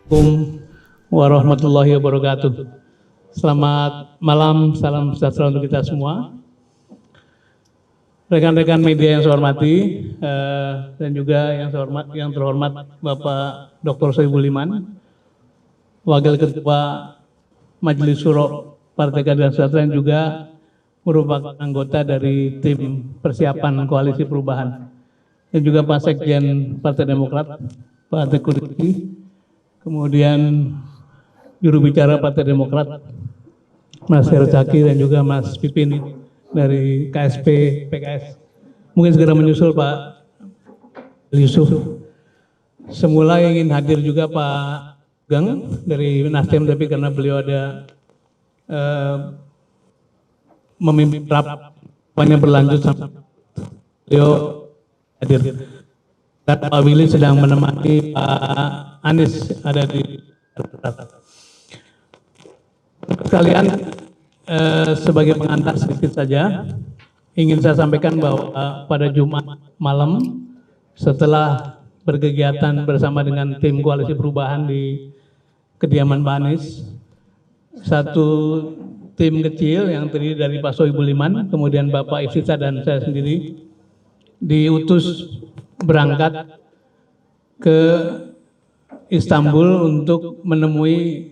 Assalamualaikum warahmatullahi wabarakatuh. Selamat malam, salam sejahtera untuk kita semua. Rekan-rekan media yang saya hormati dan juga yang terhormat Bapak Dr. Soebul Iman, Wakil Ketua Majelis Syuro Partai Keadilan Sejahtera yang juga merupakan anggota dari tim persiapan Koalisi Perubahan, dan juga Pak Sekjen Partai Demokrat, Pak Teguh Rifki, kemudian juru bicara Partai Demokrat, Mas Herzaki, dan juga Mas Pipin dari KSP PKS. Mungkin segera menyusul Pak Yusuf. Semula ingin hadir juga Pak Gang dari Nasdem, tapi karena beliau ada memimpin rapat yang berlanjut sampai beliau hadir. Dan Pak Willy sedang menemani Pak Anies ada di sekalian. Sebagai pengantar sedikit saja, ingin saya sampaikan bahwa pada Jumat malam setelah berkegiatan bersama dengan tim Koalisi Perubahan di kediaman Pak Anies, satu tim kecil yang terdiri dari Pak Soebul Iman, kemudian Bapak Ifsita dan saya sendiri diutus berangkat ke Istanbul untuk menemui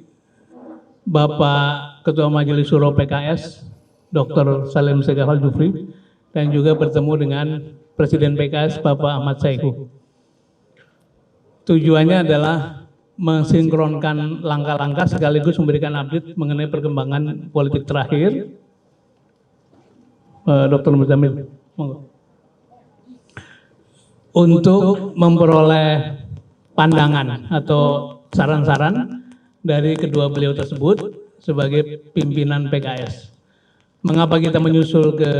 Bapak Ketua Majelis Syuro PKS, Dr. Salim Segaf Al-Jufri, dan juga bertemu dengan Presiden PKS, Bapak Ahmad Saiku. Tujuannya adalah mensinkronkan langkah-langkah sekaligus memberikan update mengenai perkembangan politik terakhir. Dr. Muzamil, untuk memperoleh pandangan atau saran-saran dari kedua beliau tersebut sebagai pimpinan PKS. Mengapa kita menyusul ke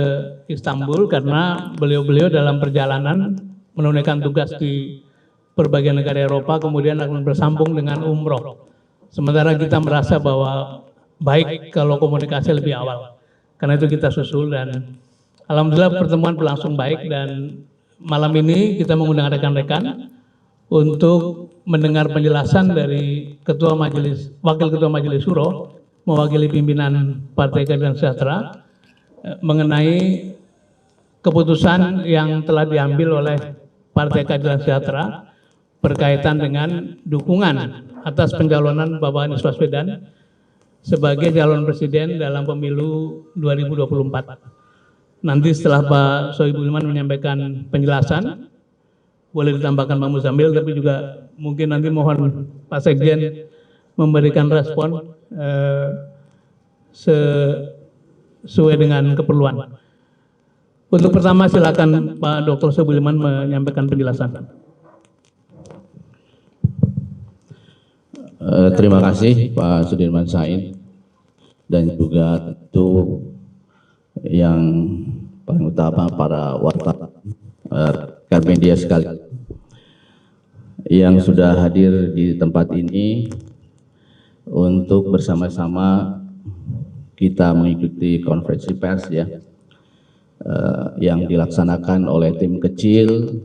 Istanbul? Karena beliau-beliau dalam perjalanan menunaikan tugas di berbagai negara Eropa, kemudian akan bersambung dengan umroh. Sementara kita merasa bahwa baik kalau komunikasi lebih awal. Karena itu kita susul, dan alhamdulillah pertemuan berlangsung baik, dan malam ini kita mengundang rekan-rekan untuk mendengar penjelasan dari Wakil Ketua Majelis Syuro mewakili pimpinan Partai Keadilan Sejahtera mengenai keputusan yang telah diambil oleh Partai Keadilan Sejahtera berkaitan dengan dukungan atas pencalonan Bapak Anies Baswedan sebagai calon presiden dalam pemilu 2024. Nanti setelah Pak Soebul Iman menyampaikan penjelasan, boleh ditambahkan Pak Muzamil, tapi juga mungkin nanti mohon Pak Sekjen memberikan respon sesuai dengan keperluan. Untuk pertama silakan Pak Dr. Soebul Iman menyampaikan penjelasan. Terima kasih Pak Sudirman Said, dan juga tentu yang paling utama para wartawan, rekan media sekalian yang sudah hadir di tempat ini untuk bersama-sama kita mengikuti konferensi pers yang dilaksanakan oleh tim kecil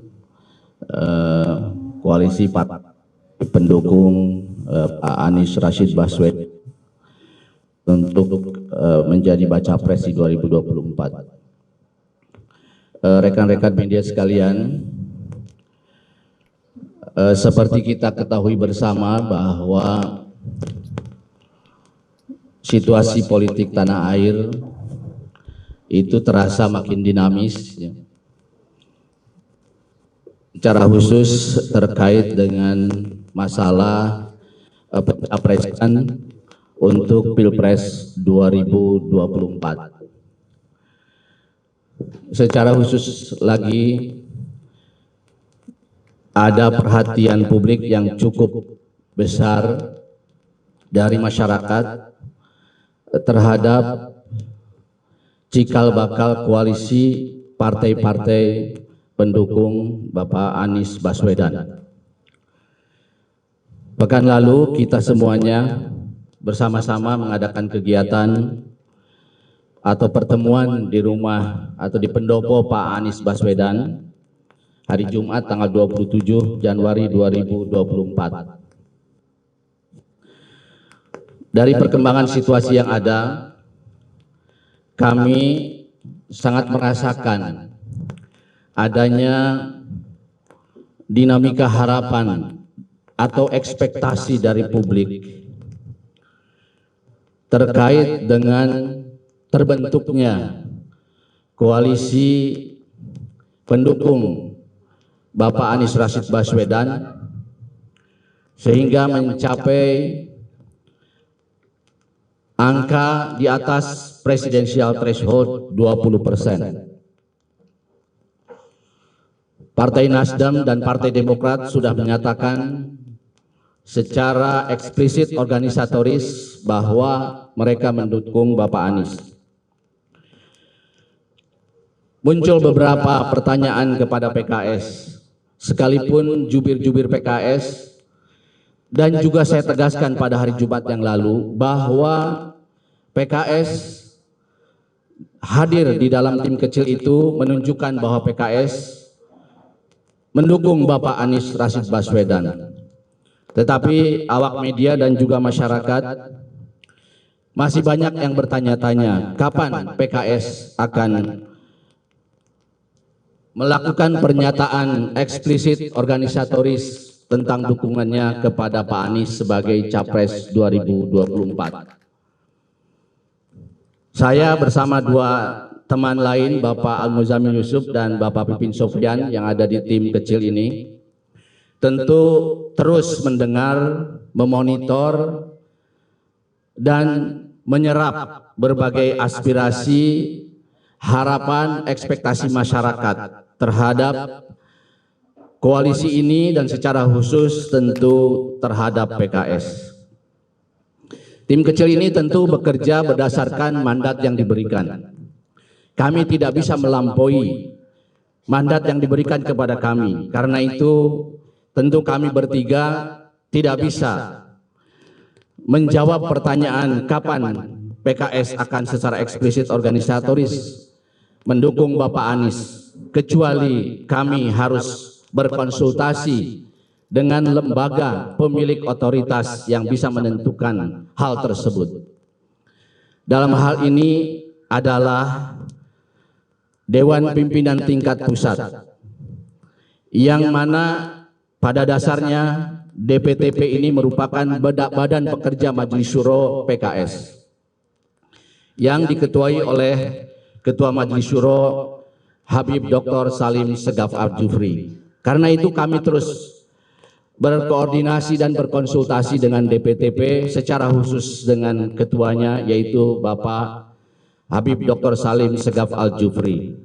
koalisi partai pendukung Pak Anies Rashid Baswedan untuk menjadi baca pres di 2024. Rekan-rekan media sekalian, seperti kita ketahui bersama bahwa situasi politik tanah air itu terasa makin dinamis, secara khusus terkait dengan masalah pencapresan untuk Pilpres 2024. Secara khusus lagi ada perhatian publik yang cukup besar dari masyarakat terhadap cikal bakal koalisi partai-partai pendukung Bapak Anies Baswedan. Pekan lalu kita semuanya bersama-sama mengadakan kegiatan atau pertemuan di rumah atau di pendopo Pak Anies Baswedan hari Jumat tanggal 27 Januari 2024. dari perkembangan situasi yang ada, kami sangat merasakan adanya dinamika harapan atau ekspektasi dari publik terkait dengan terbentuknya koalisi pendukung Bapak Anies Rashid Baswedan sehingga mencapai angka di atas presidensial threshold 20%. Partai Nasdem dan Partai Demokrat sudah menyatakan secara eksplisit organisatoris bahwa mereka mendukung Bapak Anies. Muncul beberapa pertanyaan kepada PKS, sekalipun jubir-jubir PKS, dan juga saya tegaskan pada hari Jumat yang lalu bahwa PKS hadir di dalam tim kecil itu menunjukkan bahwa PKS mendukung Bapak Anies Rashid Baswedan. Tetapi awak media dan juga masyarakat masih banyak yang bertanya-tanya kapan PKS akan melakukan pernyataan eksplisit organisatoris tentang dukungannya kepada Pak Anies sebagai Capres 2024. Saya bersama dua teman lain, Bapak Al-Muzamil Yusuf dan Bapak Pipin Sofyan yang ada di tim kecil ini, tentu terus mendengar, memonitor, dan menyerap berbagai aspirasi, harapan, ekspektasi masyarakat terhadap koalisi ini dan secara khusus tentu terhadap PKS. Tim kecil ini tentu bekerja berdasarkan mandat yang diberikan. Kami tidak bisa melampaui mandat yang diberikan kepada kami. Karena itu tentu kami bertiga tidak bisa menjawab pertanyaan kapan PKS akan secara eksplisit organisatoris mendukung Bapak Anies, kecuali kami harus berkonsultasi dengan lembaga pemilik otoritas yang bisa menentukan hal tersebut. Dalam hal ini adalah Dewan Pimpinan Tingkat Pusat, yang mana pada dasarnya DPTP ini merupakan badan pekerja Majelis Syuro PKS yang diketuai oleh Ketua Majelis Syuro Habib Dr. Salim Segaf Al-Jufri. Karena itu kami terus berkoordinasi dan berkonsultasi dengan DPTP secara khusus dengan ketuanya yaitu Bapak Habib Dr. Salim Segaf Al-Jufri.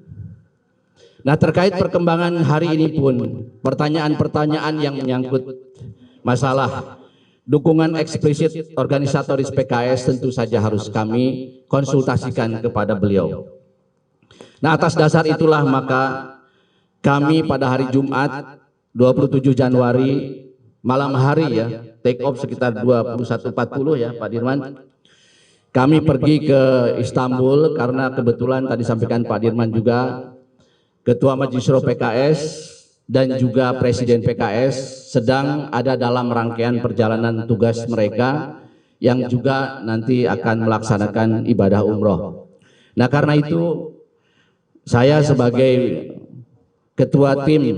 Nah, terkait perkembangan hari ini pun pertanyaan-pertanyaan yang menyangkut masalah dukungan eksplisit organisatoris PKS tentu saja harus kami konsultasikan kepada beliau. Nah, atas dasar itulah maka kami pada hari Jumat 27 Januari malam hari ya, take off sekitar 21.40 ya Pak Dirman. Kami pergi ke Istanbul karena kebetulan tadi sampaikan Pak Dirman juga Ketua Majelis Syuro PKS dan juga Presiden PKS sedang ada dalam rangkaian perjalanan tugas mereka yang juga nanti akan melaksanakan ibadah umroh. Nah, karena itu saya sebagai Ketua tim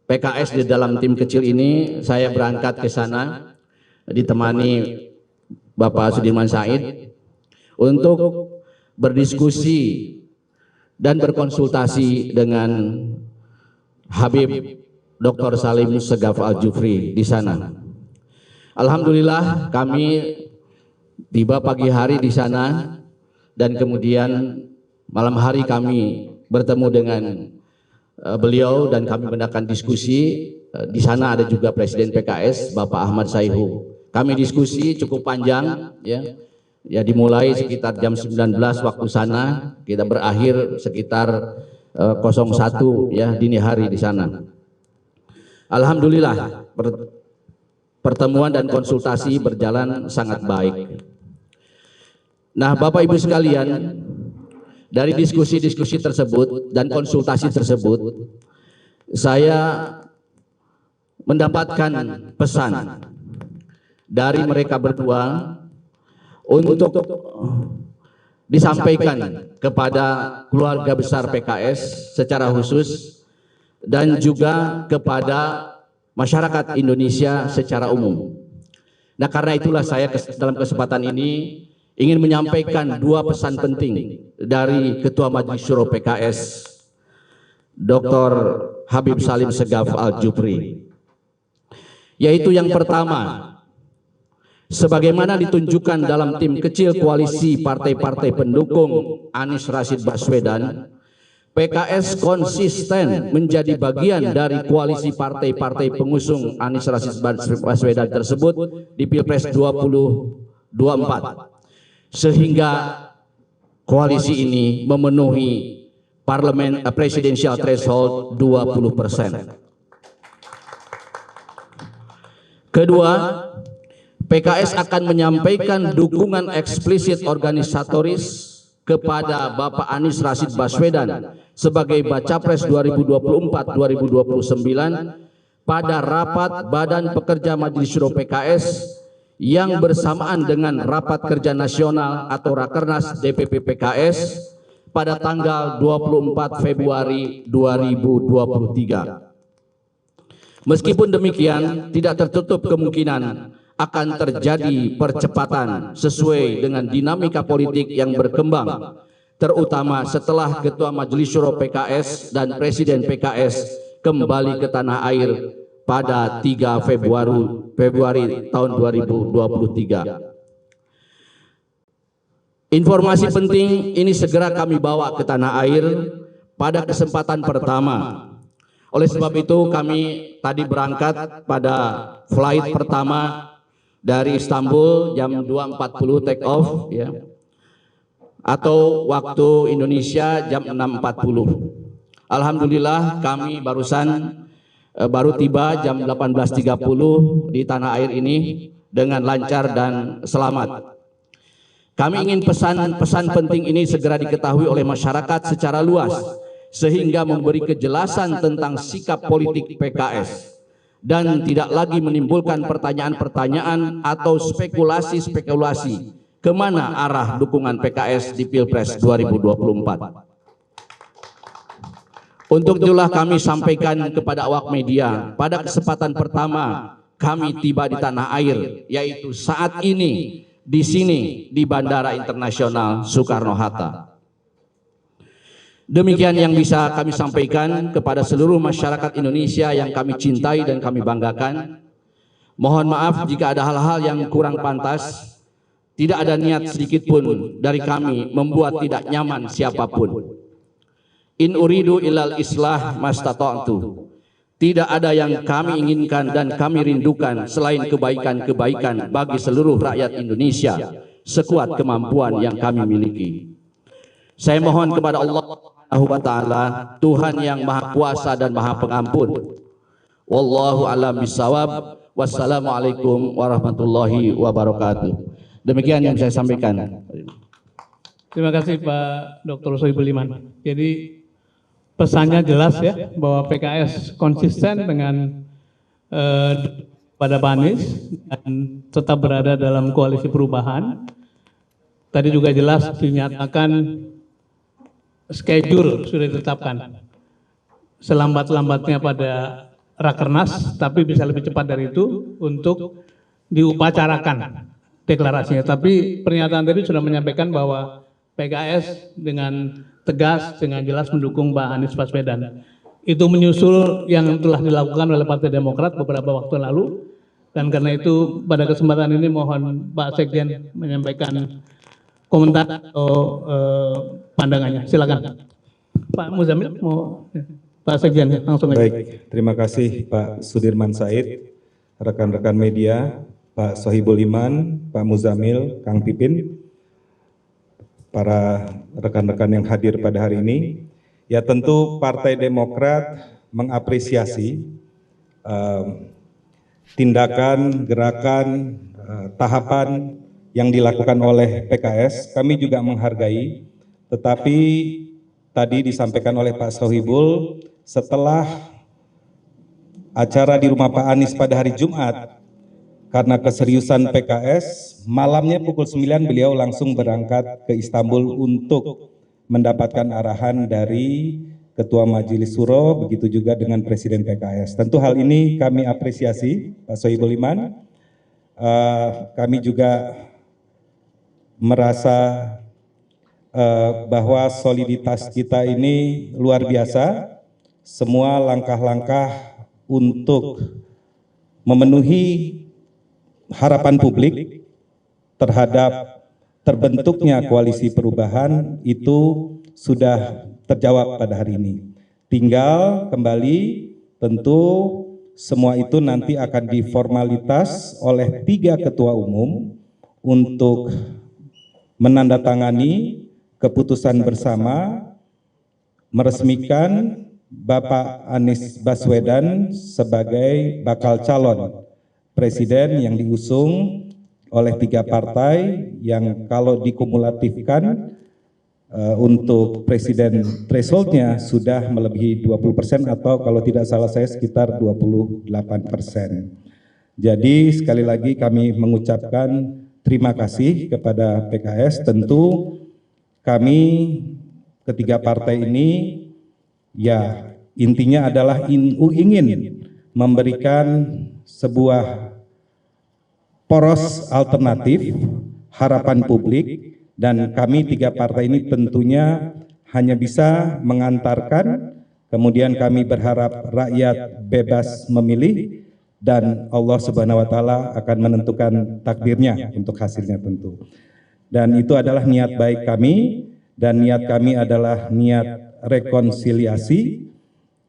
PKS di dalam tim kecil ini, saya berangkat ke sana ditemani Bapak Sudirman Said untuk berdiskusi dan berkonsultasi dengan Habib Dr. Salim Segaf Al-Jufri di sana. Alhamdulillah kami tiba pagi hari di sana dan kemudian malam hari kami bertemu dengan beliau dan kami mengadakan diskusi. Di sana ada juga Presiden PKS Bapak Ahmad Sayhu. Kami diskusi cukup panjang ya dimulai sekitar jam 19 waktu sana, kita berakhir sekitar 01 ya dini hari di sana. Alhamdulillah pertemuan dan konsultasi berjalan sangat baik. Nah, Bapak Ibu sekalian, dari diskusi-diskusi tersebut dan konsultasi tersebut, saya mendapatkan pesan dari mereka berdua untuk disampaikan kepada keluarga besar PKS secara khusus dan juga kepada masyarakat Indonesia secara umum. Nah, karena itulah saya dalam kesempatan ini ingin menyampaikan dua pesan penting dari Ketua Majelis Syuro PKS, Dr. Habib Salim Segaf Al-Jufri. Yaitu yang pertama, sebagaimana ditunjukkan dalam tim kecil koalisi partai-partai pendukung Anies Rashid Baswedan, PKS konsisten menjadi bagian dari koalisi partai-partai pengusung Anies Rashid Baswedan tersebut di Pilpres 2024, sehingga koalisi ini memenuhi presidential threshold 20%. Kedua, PKS akan menyampaikan dukungan eksplisit organisatoris kepada Bapak Anies Rashid Baswedan sebagai Baca Pres 2024-2029 pada rapat Badan Pekerja Majelis Syuro PKS yang bersamaan dengan Rapat Kerja Nasional atau Rakernas DPP PKS pada tanggal 24 Februari 2023. Meskipun demikian, tidak tertutup kemungkinan akan terjadi percepatan sesuai dengan dinamika politik yang berkembang, terutama setelah Ketua Majelis Syuro PKS dan Presiden PKS kembali ke tanah air pada 3 Februari tahun 2023. Informasi penting ini segera kami bawa ke tanah air pada kesempatan pertama. Oleh sebab itu kami tadi berangkat pada flight pertama dari Istanbul jam 2.40 take off ya, atau waktu Indonesia jam 6.40. Alhamdulillah kami baru tiba jam 18.30 di tanah air ini dengan lancar dan selamat. Kami ingin pesan penting ini segera diketahui oleh masyarakat secara luas sehingga memberi kejelasan tentang sikap politik PKS dan tidak lagi menimbulkan pertanyaan-pertanyaan atau spekulasi-spekulasi kemana arah dukungan PKS di Pilpres 2024. Untuk itulah kami sampaikan kepada awak media pada kesempatan pertama kami tiba di tanah air, yaitu saat ini di sini di Bandara Internasional Soekarno-Hatta. Demikian yang bisa kami sampaikan kepada seluruh masyarakat Indonesia yang kami cintai dan kami banggakan. Mohon maaf jika ada hal-hal yang kurang pantas. Tidak ada niat sedikit pun dari kami membuat tidak nyaman siapapun. In uridu ilal islah mastata'tu. Tidak ada yang kami inginkan dan kami rindukan selain kebaikan-kebaikan bagi seluruh rakyat Indonesia sekuat kemampuan yang kami miliki. Saya mohon kepada Allah Subhanahu wa taala, Tuhan yang Maha Kuasa dan Maha Pengampun. Wallahu a'lam bishawab. Wassalamualaikum warahmatullahi wabarakatuh. Demikian yang saya sampaikan. Terima kasih Pak Dr. Sohibul Iman. Jadi pesannya jelas ya bahwa PKS konsisten dengan pada Pak Anies dan tetap berada dalam koalisi perubahan. Tadi juga jelas dinyatakan schedule sudah ditetapkan selambat-lambatnya pada Rakernas, tapi bisa lebih cepat dari itu untuk diupacarakan deklarasinya. Tapi pernyataan tadi sudah menyampaikan bahwa PKS dengan tegas, dengan jelas mendukung Pak Anies Baswedan. Itu menyusul yang telah dilakukan oleh Partai Demokrat beberapa waktu lalu, dan karena itu pada kesempatan ini mohon Pak Sekjen menyampaikan komentar atau pandangannya. Silakan Pak Muzamil, mau Pak Sekjen langsung aja. Baik, terima kasih Pak Sudirman Said, rekan-rekan media, Pak Sohibul Iman, Pak Muzamil, Kang Pipin, para rekan-rekan yang hadir pada hari ini. Ya tentu Partai Demokrat mengapresiasi tindakan, gerakan, tahapan yang dilakukan oleh PKS. Kami juga menghargai, tetapi tadi disampaikan oleh Pak Sohibul, setelah acara di rumah Pak Anies pada hari Jumat, karena keseriusan PKS, malamnya pukul 9 beliau langsung berangkat ke Istanbul untuk mendapatkan arahan dari Ketua Majelis Suro, begitu juga dengan Presiden PKS. Tentu hal ini kami apresiasi, Pak Sohibul Iman. Kami juga merasa bahwa soliditas kita ini luar biasa. Semua langkah-langkah untuk memenuhi harapan publik terhadap terbentuknya koalisi perubahan itu sudah terjawab pada hari ini. Tinggal kembali tentu semua itu nanti akan diformalitas oleh 3 ketua umum untuk menandatangani keputusan bersama meresmikan Bapak Anies Baswedan sebagai bakal calon presiden yang diusung oleh 3 partai yang kalau dikumulatifkan untuk presiden thresholdnya sudah melebihi 20% atau kalau tidak salah saya sekitar 28%. Jadi sekali lagi kami mengucapkan terima kasih kepada PKS. Tentu kami ketiga partai ini ya intinya adalah ingin memberikan sebuah poros alternatif harapan publik, dan kami 3 partai ini tentunya hanya bisa mengantarkan, kemudian kami berharap rakyat bebas memilih dan Allah Subhanahu wa taala akan menentukan takdirnya untuk hasilnya tentu. Dan itu adalah niat baik kami, dan niat kami adalah niat rekonsiliasi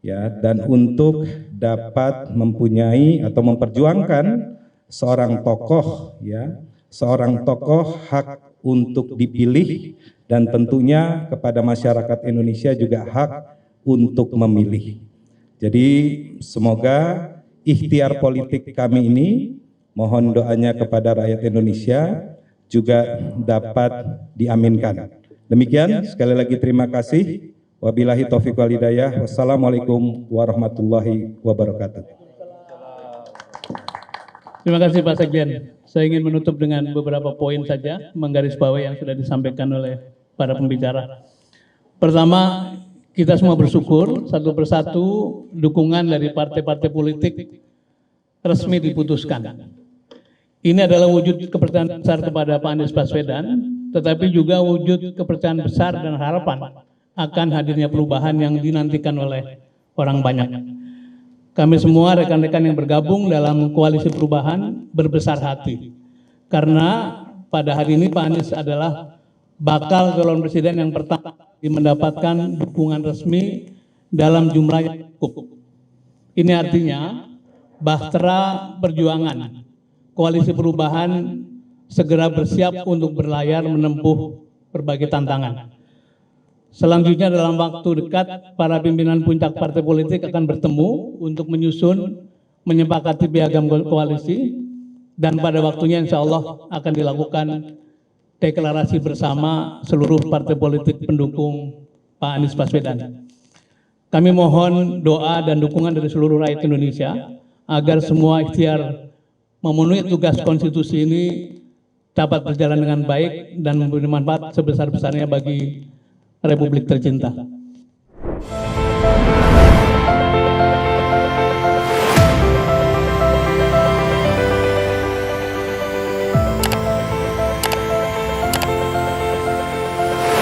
ya, dan untuk dapat mempunyai atau memperjuangkan seorang tokoh ya, seorang tokoh hak untuk dipilih, dan tentunya kepada masyarakat Indonesia juga hak untuk memilih. Jadi semoga ikhtiar politik kami ini, mohon doanya kepada rakyat Indonesia juga dapat diaminkan. Demikian, sekali lagi terima kasih. Wabillahi taufiq wal hidayah. Wassalamualaikum warahmatullahi wabarakatuh. Terima kasih Pak Sekjen. Saya ingin menutup dengan beberapa poin saja, menggarisbawahi yang sudah disampaikan oleh para pembicara. Pertama, kita semua bersyukur satu persatu dukungan dari partai-partai politik resmi diputuskan. Ini adalah wujud kepercayaan besar kepada Pak Anies Baswedan, tetapi juga wujud kepercayaan besar dan harapan akan hadirnya perubahan yang dinantikan oleh orang banyak. Kami semua rekan-rekan yang bergabung dalam koalisi perubahan berbesar hati, karena pada hari ini Pak Anies adalah bakal calon presiden yang pertama mendapatkan dukungan resmi dalam jumlah yang cukup. Ini artinya bahtera perjuangan koalisi perubahan segera bersiap untuk berlayar menempuh berbagai tantangan. Selanjutnya dalam waktu dekat, para pimpinan puncak partai politik akan bertemu untuk menyusun, menyepakati piagam koalisi, dan pada waktunya insya Allah akan dilakukan deklarasi bersama seluruh partai politik pendukung Pak Anies Baswedan. Kami mohon doa dan dukungan dari seluruh rakyat Indonesia agar semua ikhtiar memenuhi tugas konstitusi ini dapat berjalan dengan baik dan memberi manfaat sebesar-besarnya bagi Republik tercinta.